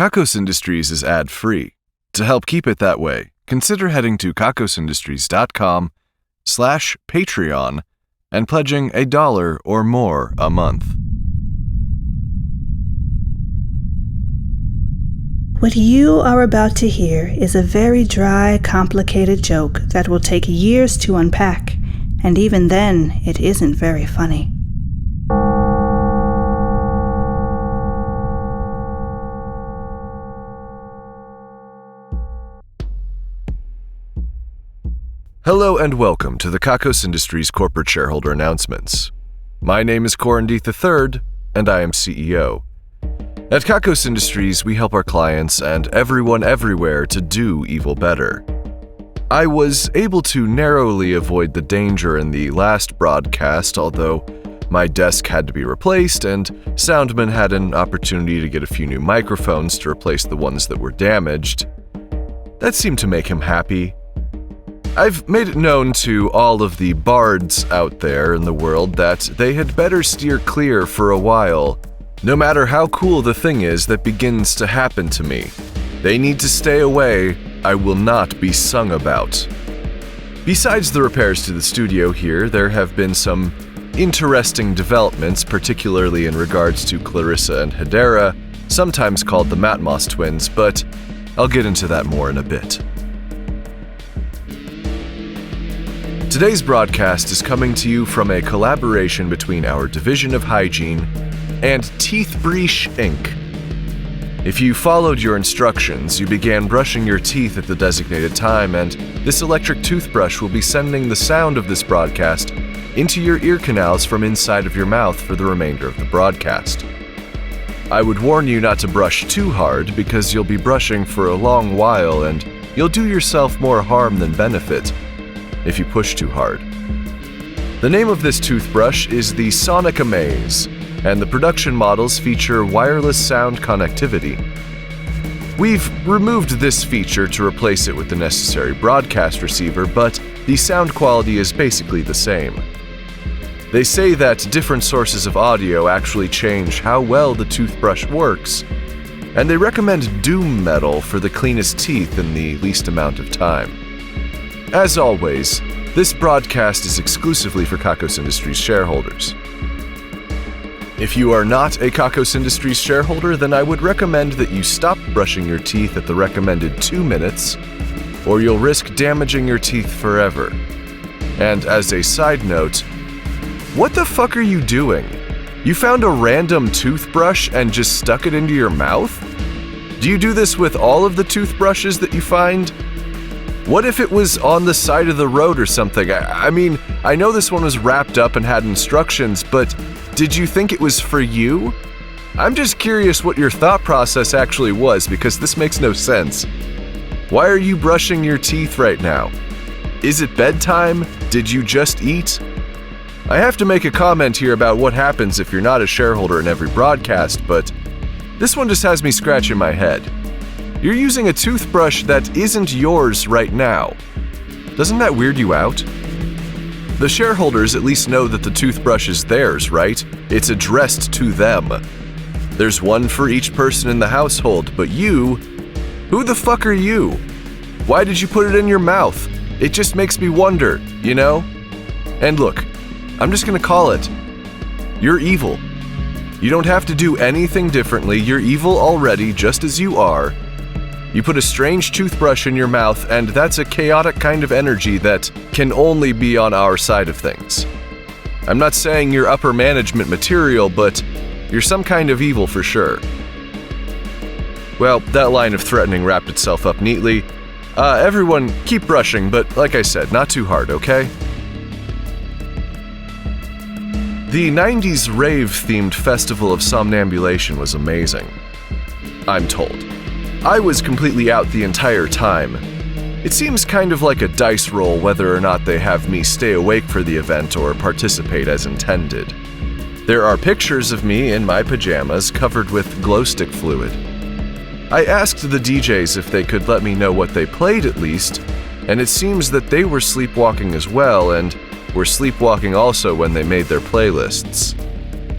Kakos Industries is ad-free. To help keep it that way, consider heading to kakosindustries.com/Patreon and pledging $1 or more a month. What you are about to hear is a very dry, complicated joke that will take years to unpack, and even then, it isn't very funny. Hello and welcome to the Kakos Industries corporate shareholder announcements. My name is Corindeeth III, and I am CEO. At Kakos Industries, we help our clients and everyone everywhere to do evil better. I was able to narrowly avoid the danger in the last broadcast, although my desk had to be replaced and Soundman had an opportunity to get a few new microphones to replace the ones that were damaged. That seemed to make him happy. I've made it known to all of the bards out there in the world that they had better steer clear for a while, no matter how cool the thing is that begins to happen to me. They need to stay away. I will not be sung about. Besides the repairs to the studio here, there have been some interesting developments, particularly in regards to Clarissa and Hedera, sometimes called the Matmos twins, but I'll get into that more in a bit. Today's broadcast is coming to you from a collaboration between our Division of Hygiene and Teeth Breach Inc. If you followed your instructions, you began brushing your teeth at the designated time, and this electric toothbrush will be sending the sound of this broadcast into your ear canals from inside of your mouth for the remainder of the broadcast. I would warn you not to brush too hard because you'll be brushing for a long while and you'll do yourself more harm than benefit if you push too hard. The name of this toothbrush is the Sonic Amaze, and the production models feature wireless sound connectivity. We've removed this feature to replace it with the necessary broadcast receiver, but the sound quality is basically the same. They say that different sources of audio actually change how well the toothbrush works, and they recommend doom metal for the cleanest teeth in the least amount of time. As always, this broadcast is exclusively for Kakos Industries shareholders. If you are not a Kakos Industries shareholder, then I would recommend that you stop brushing your teeth at the recommended 2 minutes, or you'll risk damaging your teeth forever. And as a side note, what the fuck are you doing? You found a random toothbrush and just stuck it into your mouth? Do you do this with all of the toothbrushes that you find? What if it was on the side of the road or something? I mean, I know this one was wrapped up and had instructions, but did you think it was for you? I'm just curious what your thought process actually was, because this makes no sense. Why are you brushing your teeth right now? Is it bedtime? Did you just eat? I have to make a comment here about what happens if you're not a shareholder in every broadcast, but this one just has me scratching my head. You're using a toothbrush that isn't yours right now. Doesn't that weird you out? The shareholders at least know that the toothbrush is theirs, right? It's addressed to them. There's one for each person in the household, but you? Who the fuck are you? Why did you put it in your mouth? It just makes me wonder, you know? And look, I'm just gonna call it. You're evil. You don't have to do anything differently. You're evil already, just as you are. You put a strange toothbrush in your mouth, and that's a chaotic kind of energy that can only be on our side of things. I'm not saying you're upper management material, but you're some kind of evil for sure. Well, that line of threatening wrapped itself up neatly. Everyone, keep brushing, but like I said, not too hard, okay? The 90s rave-themed Festival of Somnambulation was amazing, I'm told. I was completely out the entire time. It seems kind of like a dice roll whether or not they have me stay awake for the event or participate as intended. There are pictures of me in my pajamas covered with glow stick fluid. I asked the DJs if they could let me know what they played at least, and it seems that they were sleepwalking as well, and were sleepwalking also when they made their playlists.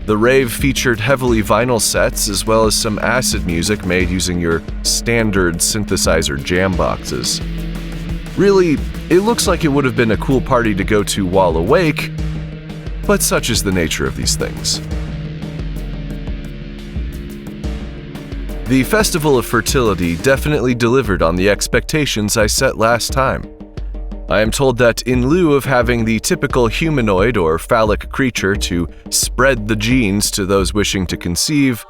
The rave featured heavily vinyl sets as well as some acid music made using your standard synthesizer jam boxes. Really, it looks like it would have been a cool party to go to while awake, but such is the nature of these things. The Festival of Fertility definitely delivered on the expectations I set last time. I am told that in lieu of having the typical humanoid or phallic creature to spread the genes to those wishing to conceive,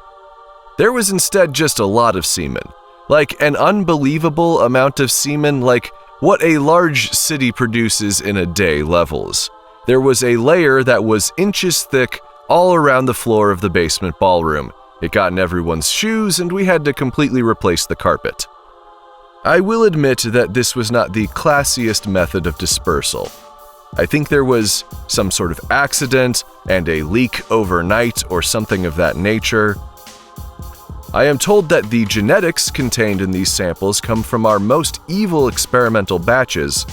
there was instead just a lot of semen. Like an unbelievable amount of semen, like what a large city produces in a day levels. There was a layer that was inches thick all around the floor of the basement ballroom. It got in everyone's shoes and we had to completely replace the carpet. I will admit that this was not the classiest method of dispersal. I think there was some sort of accident and a leak overnight or something of that nature. I am told that the genetics contained in these samples come from our most evil experimental batches,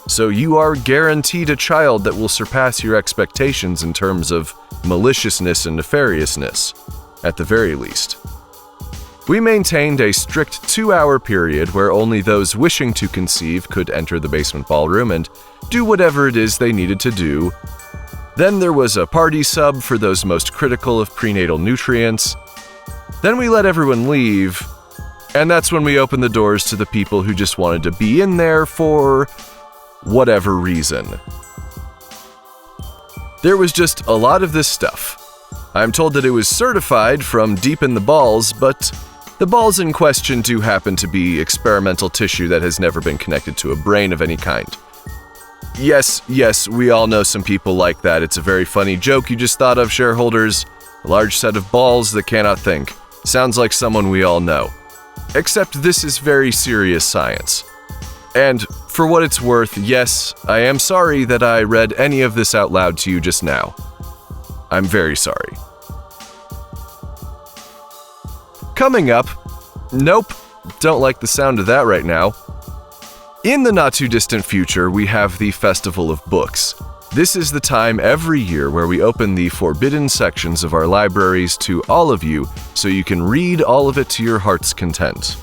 so you are guaranteed a child that will surpass your expectations in terms of maliciousness and nefariousness, at the very least. We maintained a strict 2-hour period where only those wishing to conceive could enter the basement ballroom and do whatever it is they needed to do. Then there was a party sub for those most critical of prenatal nutrients. Then we let everyone leave, and that's when we opened the doors to the people who just wanted to be in there for whatever reason. There was just a lot of this stuff. I'm told that it was certified from deep in the balls, but the balls in question do happen to be experimental tissue that has never been connected to a brain of any kind. Yes, we all know some people like that. It's a very funny joke you just thought of, shareholders. A large set of balls that cannot think. Sounds like someone we all know. Except this is very serious science. And for what it's worth, yes, I am sorry that I read any of this out loud to you just now. I'm very sorry. Coming up, nope, don't like the sound of that right now. In the not-too-distant future, we have the Festival of Books. This is the time every year where we open the forbidden sections of our libraries to all of you so you can read all of it to your heart's content.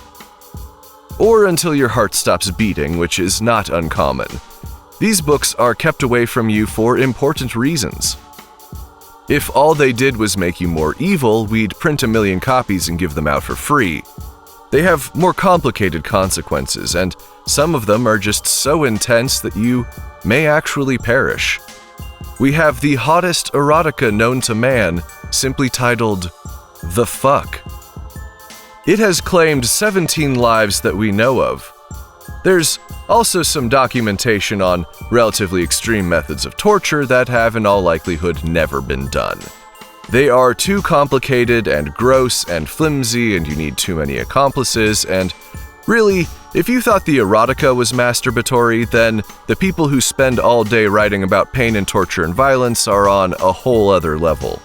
Or until your heart stops beating, which is not uncommon. These books are kept away from you for important reasons. If all they did was make you more evil, we'd print 1 million copies and give them out for free. They have more complicated consequences, and some of them are just so intense that you may actually perish. We have the hottest erotica known to man, simply titled, The Fuck. It has claimed 17 lives that we know of. There's also some documentation on relatively extreme methods of torture that have in all likelihood never been done. They are too complicated and gross and flimsy and you need too many accomplices, and really, if you thought the erotica was masturbatory, then the people who spend all day writing about pain and torture and violence are on a whole other level.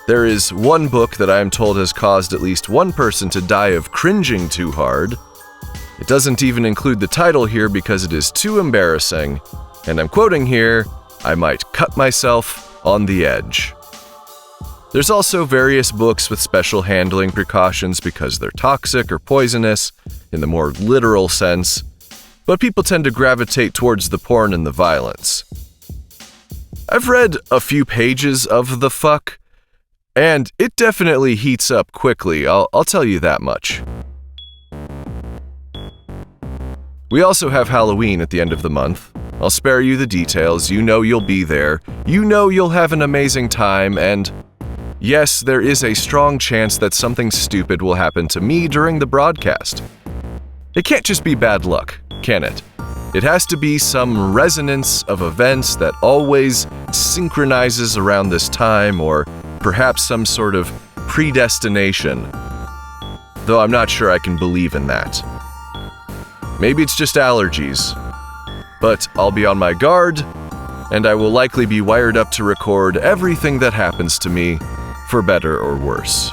There is one book that I am told has caused at least one person to die of cringing too hard. It doesn't even include the title here because it is too embarrassing, and I'm quoting here, I might cut myself on the edge. There's also various books with special handling precautions because they're toxic or poisonous, in the more literal sense, but people tend to gravitate towards the porn and the violence. I've read a few pages of The Fuck, and it definitely heats up quickly, I'll tell you that much. We also have Halloween at the end of the month. I'll spare you the details, you know you'll be there, you know you'll have an amazing time, and yes, there is a strong chance that something stupid will happen to me during the broadcast. It can't just be bad luck, can it? It has to be some resonance of events that always synchronizes around this time, or perhaps some sort of predestination. Though I'm not sure I can believe in that. Maybe it's just allergies. But I'll be on my guard, and I will likely be wired up to record everything that happens to me, for better or worse.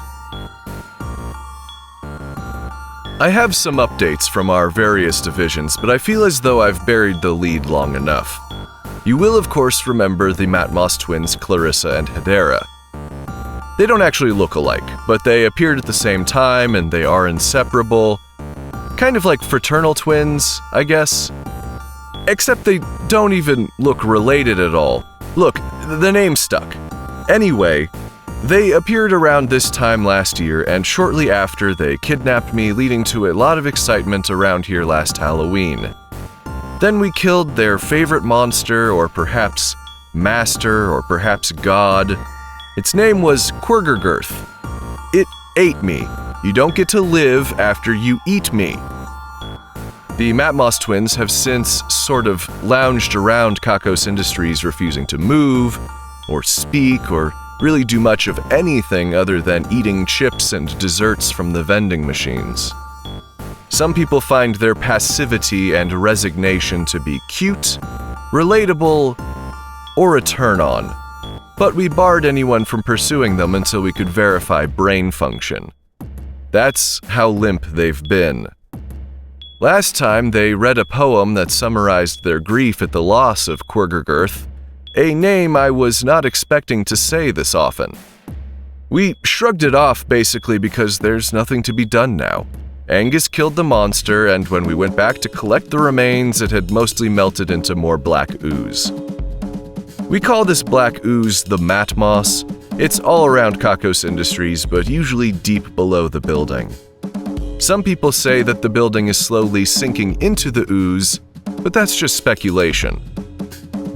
I have some updates from our various divisions, but I feel as though I've buried the lead long enough. You will of course remember the Matmos twins Clarissa and Hedera. They don't actually look alike, but they appeared at the same time and they are inseparable. Kind of like fraternal twins, I guess. Except they don't even look related at all. Look, the name stuck. Anyway, they appeared around this time last year, and shortly after they kidnapped me, leading to a lot of excitement around here last Halloween. Then we killed their favorite monster, or perhaps master, or perhaps god. Its name was Quirgergirth. It ate me. You don't get to live after you eat me. The Matmos twins have since sort of lounged around Kakos Industries, refusing to move, or speak, or really do much of anything other than eating chips and desserts from the vending machines. Some people find their passivity and resignation to be cute, relatable, or a turn-on, but we barred anyone from pursuing them until we could verify brain function. That's how limp they've been. Last time, they read a poem that summarized their grief at the loss of Quirgergirth, a name I was not expecting to say this often. We shrugged it off basically because there's nothing to be done now. Angus killed the monster, and when we went back to collect the remains, it had mostly melted into more black ooze. We call this black ooze the Matmos. It's all around Kakos Industries, but usually deep below the building. Some people say that the building is slowly sinking into the ooze, but that's just speculation.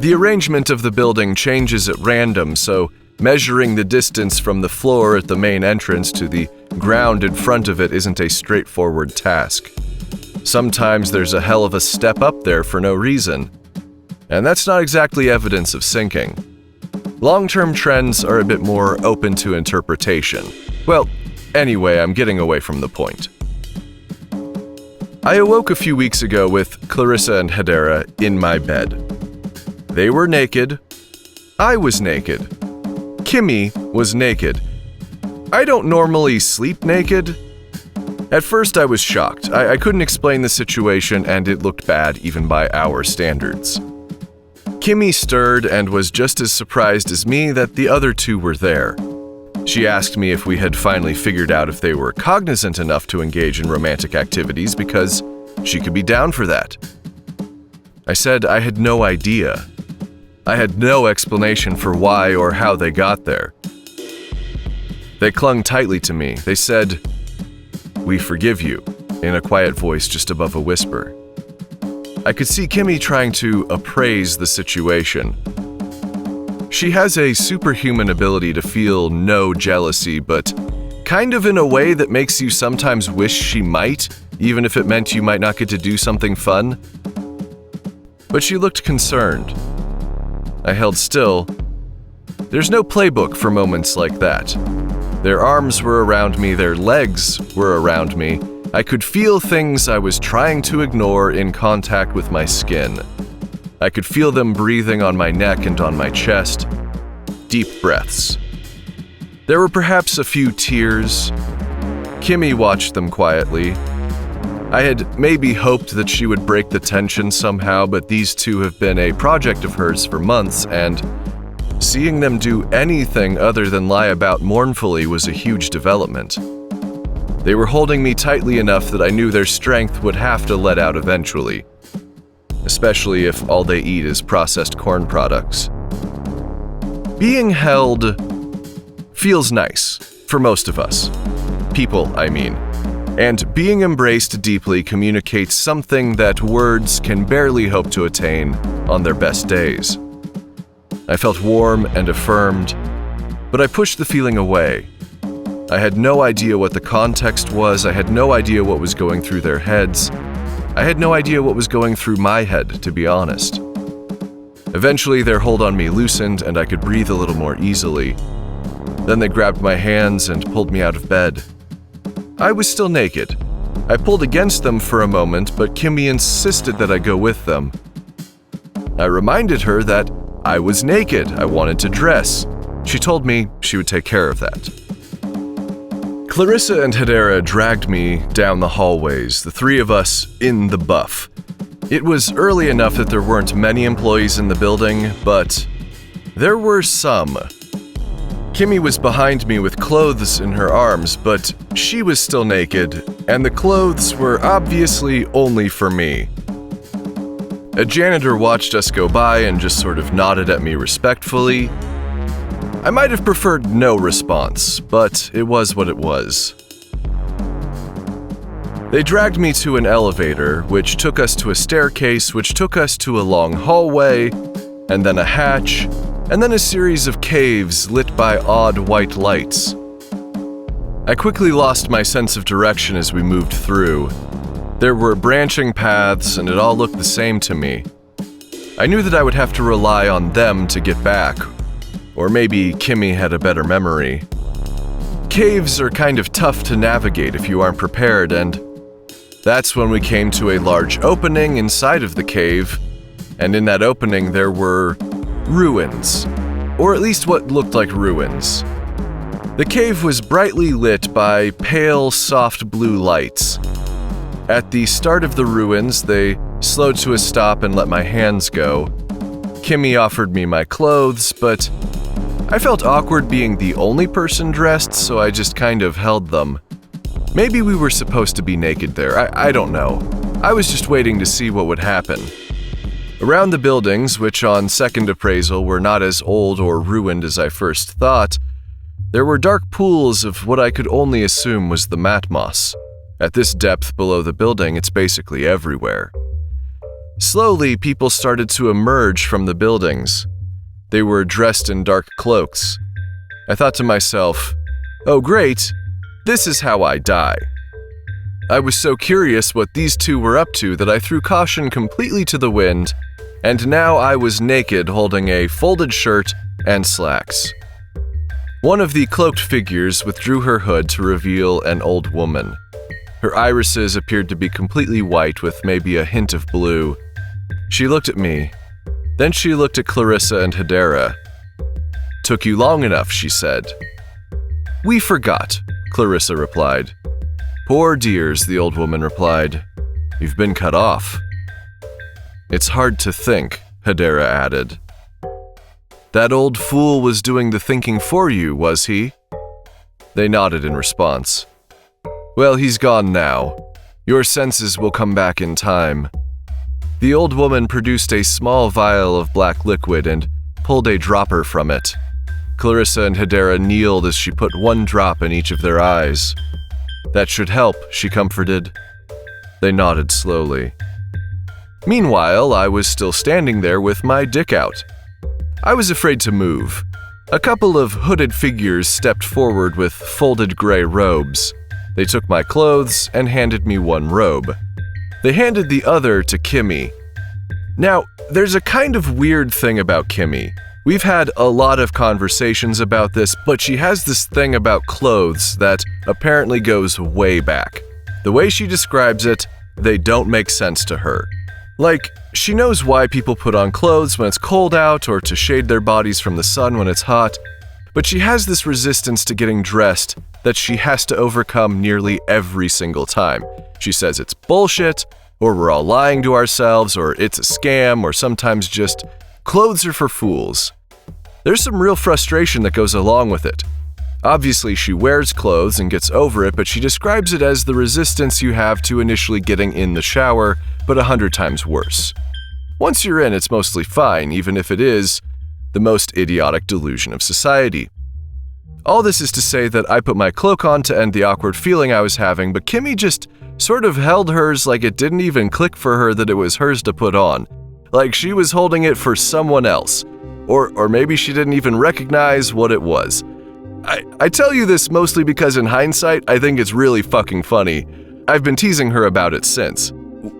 The arrangement of the building changes at random, so measuring the distance from the floor at the main entrance to the ground in front of it isn't a straightforward task. Sometimes there's a hell of a step up there for no reason, and that's not exactly evidence of sinking. Long-term trends are a bit more open to interpretation. Well, anyway, I'm getting away from the point. I awoke a few weeks ago with Clarissa and Hedera in my bed. They were naked. I was naked. Kimmy was naked. I don't normally sleep naked. At first I was shocked. I couldn't explain the situation, and it looked bad even by our standards. Kimmy stirred and was just as surprised as me that the other two were there. She asked me if we had finally figured out if they were cognizant enough to engage in romantic activities, because she could be down for that. I said I had no idea. I had no explanation for why or how they got there. They clung tightly to me. They said, "We forgive you," in a quiet voice just above a whisper. I could see Kimmy trying to appraise the situation. She has a superhuman ability to feel no jealousy, but kind of in a way that makes you sometimes wish she might, even if it meant you might not get to do something fun. But she looked concerned. I held still. There's no playbook for moments like that. Their arms were around me, their legs were around me. I could feel things I was trying to ignore in contact with my skin. I could feel them breathing on my neck and on my chest. Deep breaths. There were perhaps a few tears. Kimmy watched them quietly. I had maybe hoped that she would break the tension somehow, but these two have been a project of hers for months, and seeing them do anything other than lie about mournfully was a huge development. They were holding me tightly enough that I knew their strength would have to let out eventually, especially if all they eat is processed corn products. Being held feels nice, for most of us. People, I mean. And being embraced deeply communicates something that words can barely hope to attain on their best days. I felt warm and affirmed, but I pushed the feeling away. I had no idea what the context was. I had no idea what was going through their heads. I had no idea what was going through my head, to be honest. Eventually, their hold on me loosened and I could breathe a little more easily. Then they grabbed my hands and pulled me out of bed. I was still naked. I pulled against them for a moment, but Kimmy insisted that I go with them. I reminded her that I was naked. I wanted to dress. She told me she would take care of that. Clarissa and Hedera dragged me down the hallways, the three of us in the buff. It was early enough that there weren't many employees in the building, but there were some. Kimmy was behind me with clothes in her arms, but she was still naked, and the clothes were obviously only for me. A janitor watched us go by and just sort of nodded at me respectfully. I might have preferred no response, but it was what it was. They dragged me to an elevator, which took us to a staircase, which took us to a long hallway, and then a hatch, and then a series of caves lit by odd white lights. I quickly lost my sense of direction as we moved through. There were branching paths, and it all looked the same to me. I knew that I would have to rely on them to get back, or maybe Kimmy had a better memory. Caves are kind of tough to navigate if you aren't prepared, and that's when we came to a large opening inside of the cave, and in that opening there were ruins, or at least what looked like ruins. The cave was brightly lit by pale, soft blue lights. At the start of the ruins, they slowed to a stop and let my hands go. Kimmy offered me my clothes, but I felt awkward being the only person dressed, so I just kind of held them. Maybe we were supposed to be naked there, I don't know. I was just waiting to see what would happen. Around the buildings, which on second appraisal were not as old or ruined as I first thought, there were dark pools of what I could only assume was the matmos. At this depth below the building, it's basically everywhere. Slowly, people started to emerge from the buildings. They were dressed in dark cloaks. I thought to myself, oh great, this is how I die. I was so curious what these two were up to that I threw caution completely to the wind, and now I was naked holding a folded shirt and slacks. One of the cloaked figures withdrew her hood to reveal an old woman. Her irises appeared to be completely white with maybe a hint of blue. She looked at me. Then she looked at Clarissa and Hedera. "Took you long enough," she said. "We forgot," Clarissa replied. "Poor dears," the old woman replied. "You've been cut off." "It's hard to think," Hedera added. "That old fool was doing the thinking for you, was he?" They nodded in response. "Well, he's gone now. Your senses will come back in time." The old woman produced a small vial of black liquid and pulled a dropper from it. Clarissa and Hedera kneeled as she put one drop in each of their eyes. "That should help," she comforted. They nodded slowly. Meanwhile, I was still standing there with my dick out. I was afraid to move. A couple of hooded figures stepped forward with folded gray robes. They took my clothes and handed me one robe. They handed the other to Kimmy. Now, there's a kind of weird thing about Kimmy. We've had a lot of conversations about this, but she has this thing about clothes that apparently goes way back. The way she describes it, they don't make sense to her. Like, she knows why people put on clothes when it's cold out or to shade their bodies from the sun when it's hot, but she has this resistance to getting dressed that she has to overcome nearly every single time. She says it's bullshit, or we're all lying to ourselves, or it's a scam, or sometimes just clothes are for fools. There's some real frustration that goes along with it. Obviously, she wears clothes and gets over it, but she describes it as the resistance you have to initially getting in the shower, but 100 times worse. Once you're in, it's mostly fine, even if it is the most idiotic delusion of society. All this is to say that I put my cloak on to end the awkward feeling I was having, but Kimmy just sort of held hers like it didn't even click for her that it was hers to put on. Like she was holding it for someone else. Or maybe she didn't even recognize what it was. I tell you this mostly because in hindsight, I think it's really fucking funny. I've been teasing her about it since,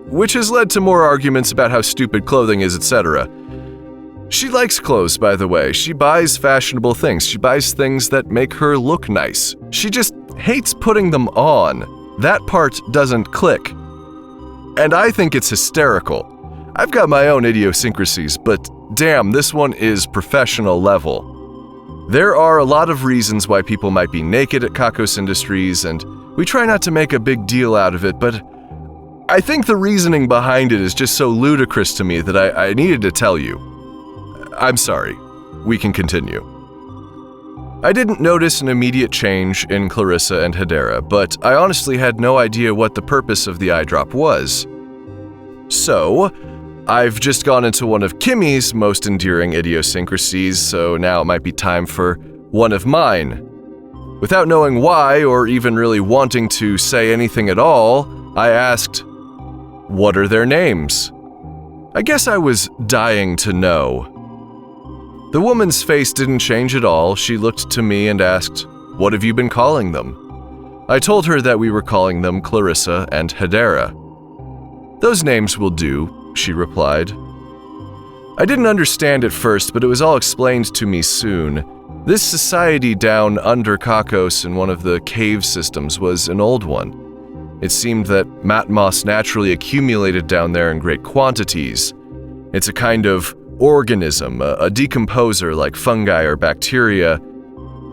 which has led to more arguments about how stupid clothing is, etc. She likes clothes, by the way. She buys fashionable things. She buys things that make her look nice. She just hates putting them on. That part doesn't click. And I think it's hysterical. I've got my own idiosyncrasies, but damn, this one is professional level. There are a lot of reasons why people might be naked at Kakos Industries, and we try not to make a big deal out of it, but I think the reasoning behind it is just so ludicrous to me that I needed to tell you. I'm sorry. We can continue. I didn't notice an immediate change in Clarissa and Hedera, but I honestly had no idea what the purpose of the eye drop was. So, I've just gone into one of Kimmy's most endearing idiosyncrasies, so now it might be time for one of mine. Without knowing why or even really wanting to say anything at all, I asked, "What are their names?" I guess I was dying to know. The woman's face didn't change at all. She looked to me and asked, "What have you been calling them?" I told her that we were calling them Clarissa and Hedera. "Those names will do," she replied. I didn't understand at first, but it was all explained to me soon. This society down under Kakos in one of the cave systems was an old one. It seemed that matmoss naturally accumulated down there in great quantities. It's a kind of organism, a decomposer like fungi or bacteria,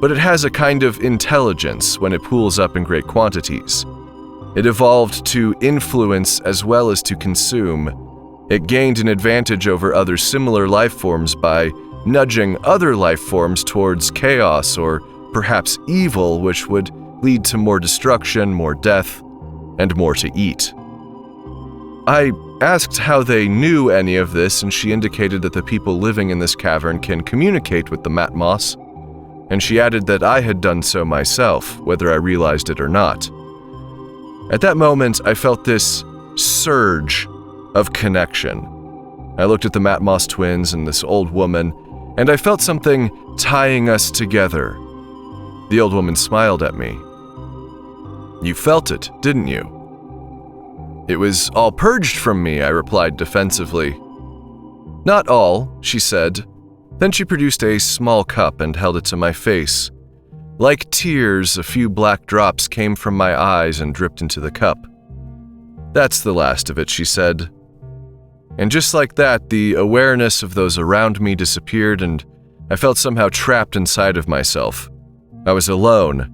but it has a kind of intelligence when it pools up in great quantities. It evolved to influence as well as to consume. It gained an advantage over other similar life forms by nudging other life forms towards chaos or perhaps evil, which would lead to more destruction, more death, and more to eat. I asked how they knew any of this, and she indicated that the people living in this cavern can communicate with the matmoss, and she added that I had done so myself, whether I realized it or not. At that moment, I felt this surge of connection. I looked at the matmoss twins and this old woman, and I felt something tying us together. The old woman smiled at me. "You felt it, didn't you?" "It was all purged from me," I replied defensively. "Not all," she said. Then she produced a small cup and held it to my face. Like tears, a few black drops came from my eyes and dripped into the cup. "That's the last of it," she said. And just like that, the awareness of those around me disappeared, and I felt somehow trapped inside of myself. I was alone.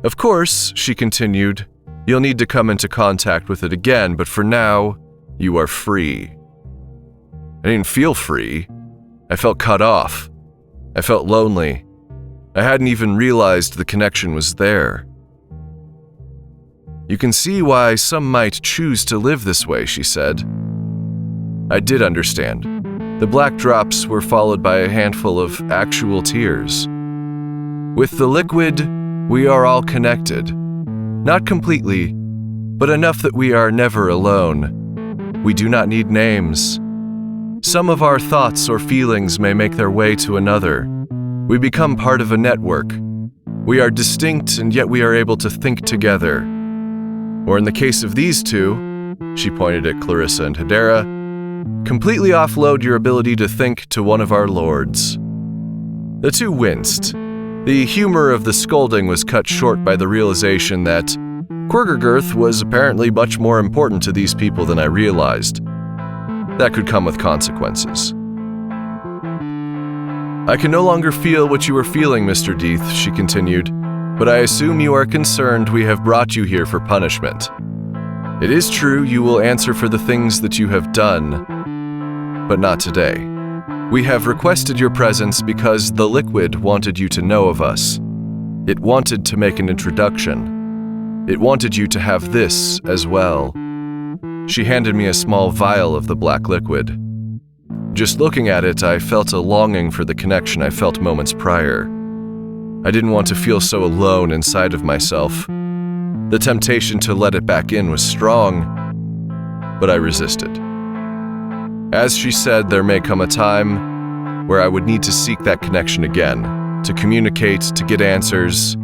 "Of course," she continued, "you'll need to come into contact with it again, but for now, you are free." I didn't feel free. I felt cut off. I felt lonely. I hadn't even realized the connection was there. "You can see why some might choose to live this way," she said. I did understand. The black drops were followed by a handful of actual tears. With the liquid, we are all connected. Not completely, but enough that we are never alone. We do not need names. Some of our thoughts or feelings may make their way to another. We become part of a network. We are distinct, and yet we are able to think together. Or in the case of these two, she pointed at Clarissa and Hedera, completely offload your ability to think to one of our lords. The two winced. The humor of the scolding was cut short by the realization that Quirgergirth was apparently much more important to these people than I realized. That could come with consequences. "I can no longer feel what you were feeling, Mr. Deeth," she continued, "but I assume you are concerned we have brought you here for punishment. It is true you will answer for the things that you have done, but not today. We have requested your presence because the liquid wanted you to know of us. It wanted to make an introduction. It wanted you to have this as well." She handed me a small vial of the black liquid. Just looking at it, I felt a longing for the connection I felt moments prior. I didn't want to feel so alone inside of myself. The temptation to let it back in was strong, but I resisted. As she said, there may come a time where I would need to seek that connection again, to communicate, to get answers.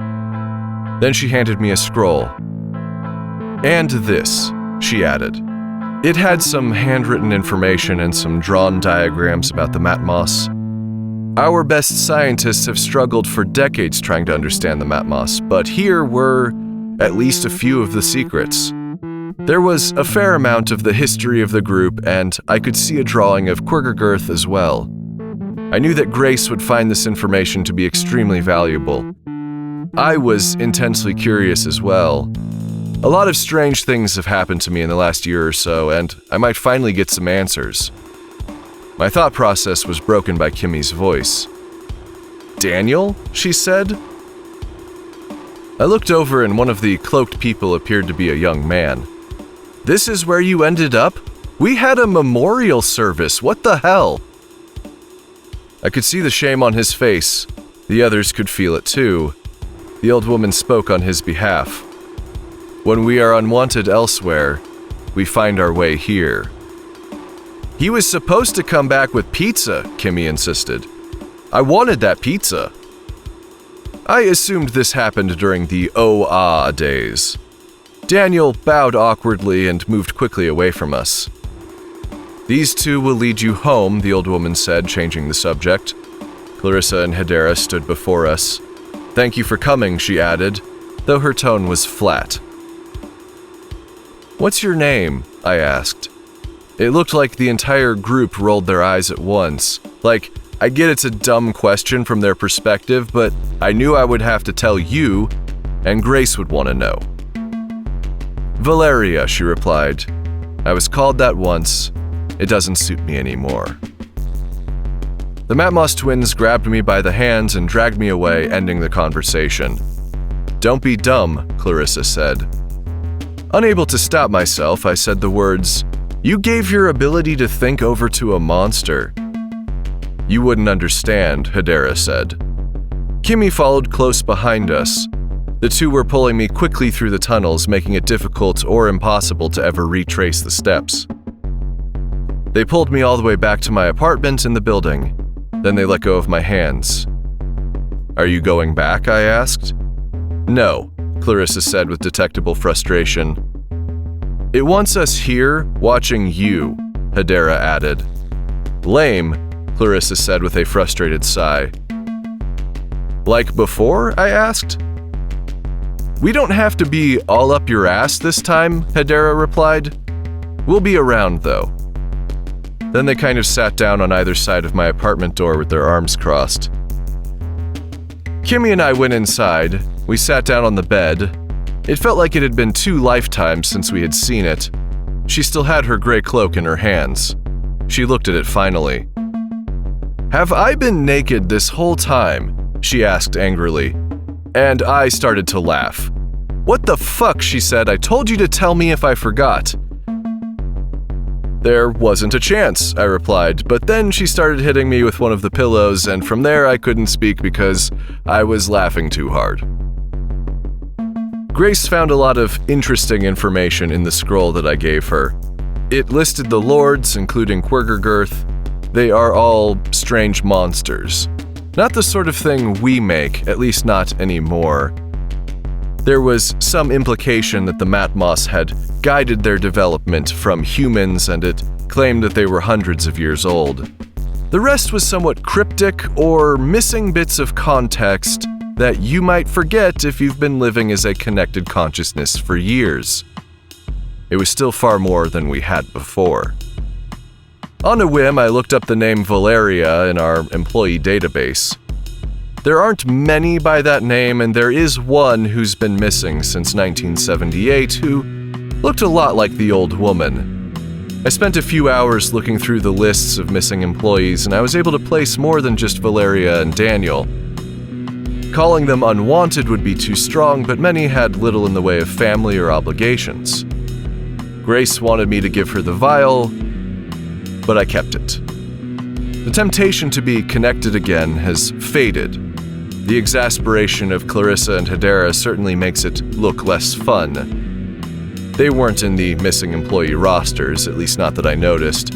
Then she handed me a scroll. "And this," she added. It had some handwritten information and some drawn diagrams about the matmoss. Our best scientists have struggled for decades trying to understand the matmoss, but here were at least a few of the secrets. There was a fair amount of the history of the group, and I could see a drawing of Quirgergirth as well. I knew that Grace would find this information to be extremely valuable. I was intensely curious as well. A lot of strange things have happened to me in the last year or so, and I might finally get some answers. My thought process was broken by Kimmy's voice. Daniel?" she said. I looked over and one of the cloaked people appeared to be a young man. "This is where you ended up? We had a memorial service, what the hell?" I could see the shame on his face. The others could feel it too. The old woman spoke on his behalf. "When we are unwanted elsewhere, we find our way here." "He was supposed to come back with pizza," Kimmy insisted. "I wanted that pizza." I assumed this happened during the oh-ah days. Daniel bowed awkwardly and moved quickly away from us. "These two will lead you home," the old woman said, changing the subject. Clarissa and Hedera stood before us. "Thank you for coming," she added, though her tone was flat. "What's your name?" I asked. It looked like the entire group rolled their eyes at once. Like, I get it's a dumb question from their perspective, but I knew I would have to tell you, and Grace would want to know. "Valeria," she replied. "I was called that once. It doesn't suit me anymore." The Matmos twins grabbed me by the hands and dragged me away, ending the conversation. "Don't be dumb," Clarissa said. Unable to stop myself, I said the words, "You gave your ability to think over to a monster." "You wouldn't understand," Hedera said. Kimmy followed close behind us. The two were pulling me quickly through the tunnels, making it difficult or impossible to ever retrace the steps. They pulled me all the way back to my apartment in the building. Then they let go of my hands. "Are you going back?" I asked. "No," Clarissa said with detectable frustration. "It wants us here, watching you," Hedera added. "Lame," Clarissa said with a frustrated sigh. "Like before?" I asked. "We don't have to be all up your ass this time," Hedera replied. "We'll be around, though." Then they kind of sat down on either side of my apartment door with their arms crossed. Kimmy and I went inside. We sat down on the bed. It felt like it had been 2 lifetimes since we had seen it. She still had her gray cloak in her hands. She looked at it finally. "Have I been naked this whole time?" she asked angrily. And I started to laugh. "What the fuck?" she said. "I told you to tell me if I forgot." "There wasn't a chance," I replied, but then she started hitting me with one of the pillows, and from there I couldn't speak because I was laughing too hard. Grace found a lot of interesting information in the scroll that I gave her. It listed the lords, including Quirgergirth. They are all strange monsters. Not the sort of thing we make, at least not anymore. There was some implication that the Matmos had guided their development from humans, and it claimed that they were hundreds of years old. The rest was somewhat cryptic or missing bits of context that you might forget if you've been living as a connected consciousness for years. It was still far more than we had before. On a whim, I looked up the name Valeria in our employee database. There aren't many by that name, and there is one who's been missing since 1978 who looked a lot like the old woman. I spent a few hours looking through the lists of missing employees, and I was able to place more than just Valeria and Daniel. Calling them unwanted would be too strong, but many had little in the way of family or obligations. Grace wanted me to give her the vial, but I kept it. The temptation to be connected again has faded. The exasperation of Clarissa and Hedera certainly makes it look less fun. They weren't in the missing employee rosters, at least not that I noticed.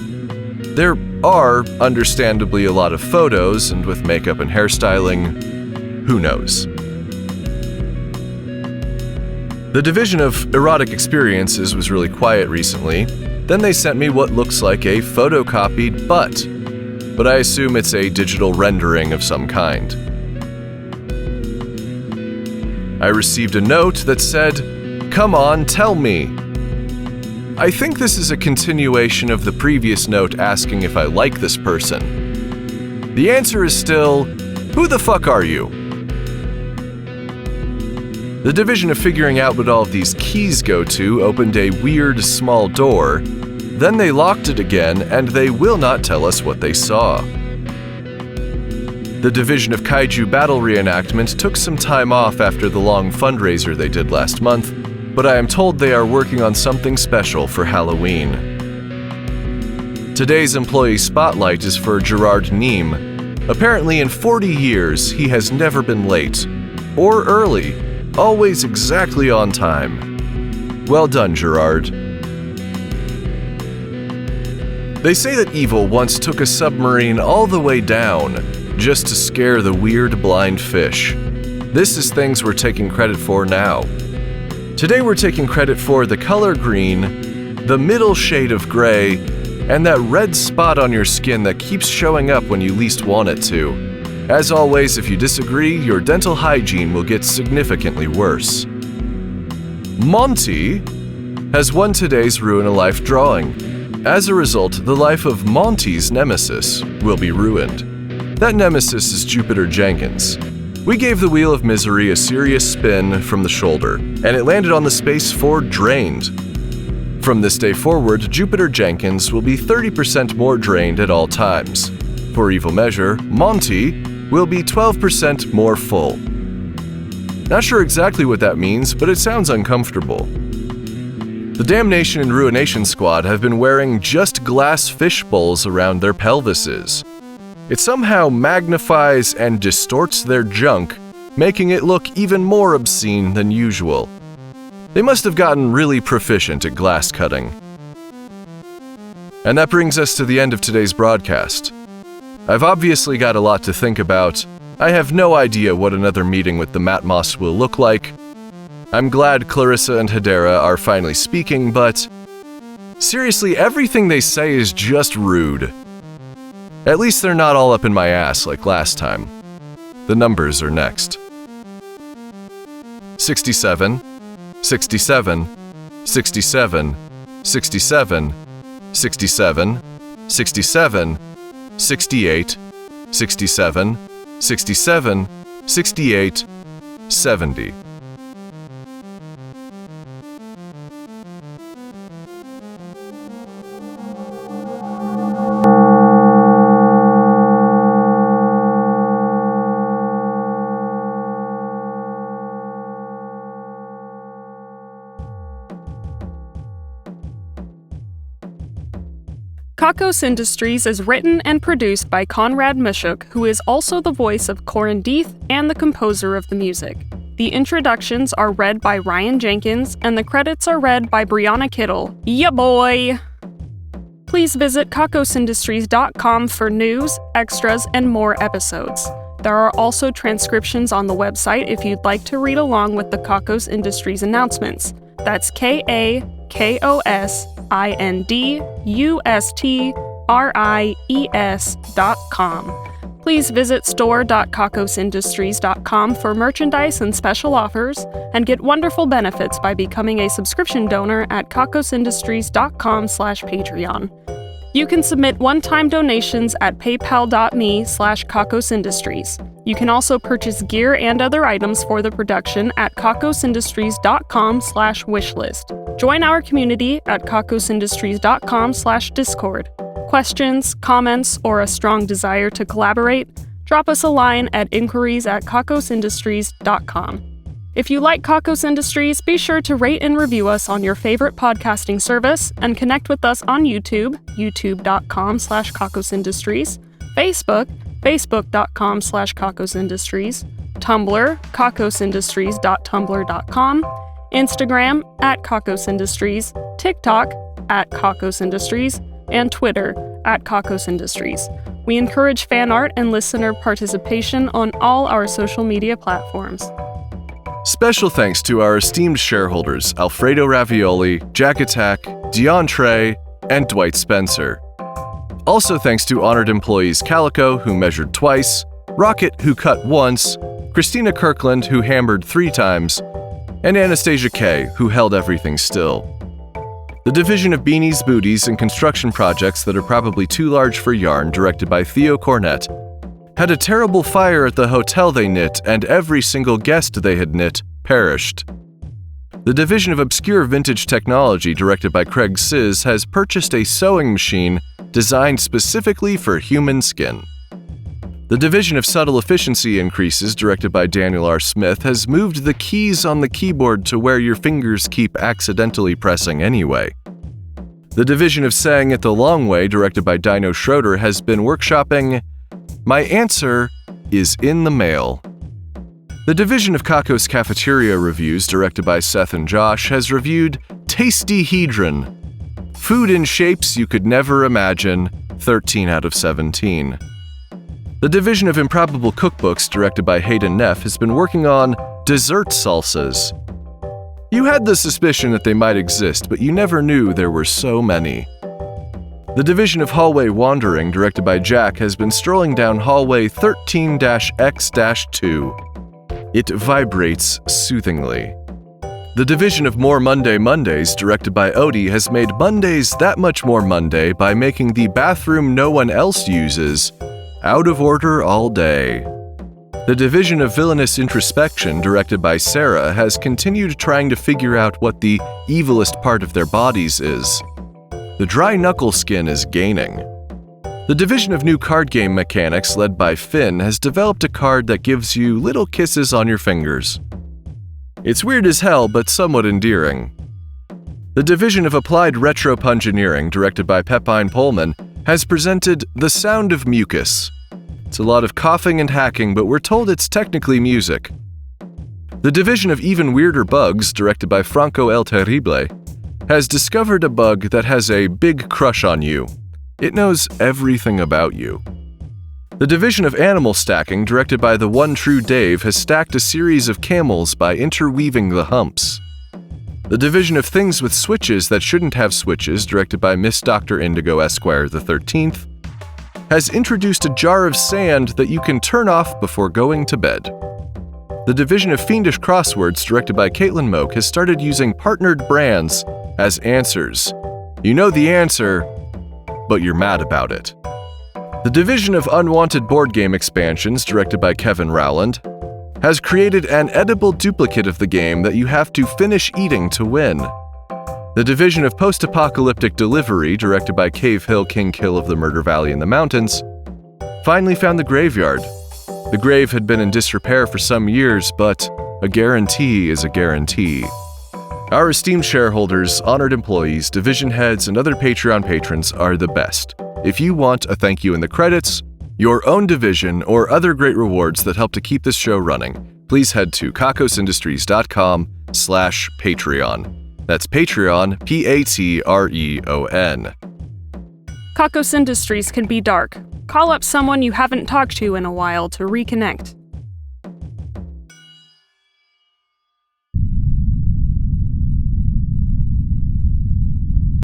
There are, understandably, a lot of photos, and with makeup and hairstyling, who knows? The division of erotic experiences was really quiet recently. Then they sent me what looks like a photocopied butt, but I assume it's a digital rendering of some kind. I received a note that said, "Come on, tell me." I think this is a continuation of the previous note asking if I like this person. The answer is still, who the fuck are you? The division of figuring out what all of these keys go to opened a weird small door. Then they locked it again, and they will not tell us what they saw. The division of Kaiju Battle Reenactment took some time off after the long fundraiser they did last month, but I am told they are working on something special for Halloween. Today's employee spotlight is for Gerard Neem. Apparently in 40 years, he has never been late. Or early. Always exactly on time. Well done, Gerard. They say that evil once took a submarine all the way down just to scare the weird blind fish. This is things we're taking credit for now. Today we're taking credit for the color green, the middle shade of gray, and that red spot on your skin that keeps showing up when you least want it to. As always, if you disagree, your dental hygiene will get significantly worse. Monty has won today's Ruin a Life drawing. As a result, the life of Monty's nemesis will be ruined. That nemesis is Jupiter Jenkins. We gave the Wheel of Misery a serious spin from the shoulder, and it landed on the space for drained. From this day forward, Jupiter Jenkins will be 30% more drained at all times. For evil measure, Monty will be 12% more full. Not sure exactly what that means, but it sounds uncomfortable. The Damnation and Ruination Squad have been wearing just glass fish bowls around their pelvises. It somehow magnifies and distorts their junk, making it look even more obscene than usual. They must have gotten really proficient at glass cutting. And that brings us to the end of today's broadcast. I've obviously got a lot to think about. I have no idea what another meeting with the Matmos will look like. I'm glad Clarissa and Hedera are finally speaking, but seriously, everything they say is just rude. At least they're not all up in my ass like last time. The numbers are next. 67, 67, 67, 67, 67, 67, 68, 67, 67, 68, 70. Kakos Industries is written and produced by Conrad Mishuk, who is also the voice of Corin Deeth and the composer of the music. The introductions are read by Ryan Jenkins, and the credits are read by Brianna Kittle. Yeah, boy! Please visit kakosindustries.com for news, extras, and more episodes. There are also transcriptions on the website if you'd like to read along with the Kakos Industries announcements. That's KAKOSINDUSTRIES.com. Please visit store.kakosindustries.com for merchandise and special offers, and get wonderful benefits by becoming a subscription donor at kakosindustries.com/Patreon. You can submit one-time donations at paypal.me/kakosindustries. You can also purchase gear and other items for the production at kakosindustries.com/wishlist. Join our community at kakosindustries.com/discord. Questions, comments, or a strong desire to collaborate? Drop us a line at inquiries@kakosindustries.com. If you like Kakos Industries, be sure to rate and review us on your favorite podcasting service, and connect with us on YouTube, youtube.com/kakosindustries, Facebook, facebook.com/kakosindustries, Tumblr, kakosindustries.tumblr.com, Instagram @kakosindustries, TikTok @kakosindustries, and Twitter @kakosindustries. We encourage fan art and listener participation on all our social media platforms. Special thanks to our esteemed shareholders Alfredo Ravioli, Jack Attack, Dion Trey, and Dwight Spencer. Also thanks to honored employees Calico, who measured twice, Rocket, who cut once, Christina Kirkland, who hammered 3 times, and Anastasia K., who held everything still. The division of beanies, booties, and construction projects that are probably too large for yarn, directed by Theo Cornett, had a terrible fire at the hotel they knit, and every single guest they had knit perished. The division of obscure vintage technology, directed by Craig Sizz, has purchased a sewing machine designed specifically for human skin. The division of subtle efficiency increases, directed by Daniel R. Smith, has moved the keys on the keyboard to where your fingers keep accidentally pressing anyway. The division of saying it the long way, directed by Dino Schroeder, has been workshopping, "My answer is in the mail." The division of Kakos Cafeteria Reviews, directed by Seth and Josh, has reviewed Tastyhedron, food in shapes you could never imagine, 13 out of 17. The division of Improbable Cookbooks, directed by Hayden Neff, has been working on dessert salsas. You had the suspicion that they might exist, but you never knew there were so many. The division of Hallway Wandering, directed by Jack, has been strolling down hallway 13-X-2. It vibrates soothingly. The division of More Monday Mondays, directed by Odie, has made Mondays that much more Monday by making the bathroom no one else uses out of order all day. The division of Villainous Introspection, directed by Sarah, has continued trying to figure out what the evilest part of their bodies is. The dry knuckle skin is gaining. The division of New Card Game Mechanics, led by Finn, has developed a card that gives you little kisses on your fingers. It's weird as hell, but somewhat endearing. The division of Applied Retropungineering, directed by Pepine Pullman, has presented The Sound of Mucus. It's a lot of coughing and hacking, but we're told it's technically music. The division of Even Weirder Bugs, directed by Franco El Terrible, has discovered a bug that has a big crush on you. It knows everything about you. The division of Animal Stacking, directed by the one true Dave, has stacked a series of camels by interweaving the humps. The division of Things with Switches That Shouldn't Have Switches, directed by Miss Dr. Indigo Esquire the 13th, has introduced a jar of sand that you can turn off before going to bed. The division of Fiendish Crosswords, directed by Caitlin Moak, has started using partnered brands as answers. You know the answer, but you're mad about it. The division of Unwanted Board Game Expansions, directed by Kevin Rowland, has created an edible duplicate of the game that you have to finish eating to win. The division of Post-Apocalyptic Delivery, directed by Cave Hill King Kill of the Murder Valley in the Mountains, finally found the graveyard. The grave had been in disrepair for some years, but a guarantee is a guarantee. Our esteemed shareholders, honored employees, division heads, and other Patreon patrons are the best. If you want a thank you in the credits, your own division, or other great rewards that help to keep this show running, please head to kakosindustries.com/Patreon. That's Patreon, Patreon. Kakos Industries can be dark. Call up someone you haven't talked to in a while to reconnect.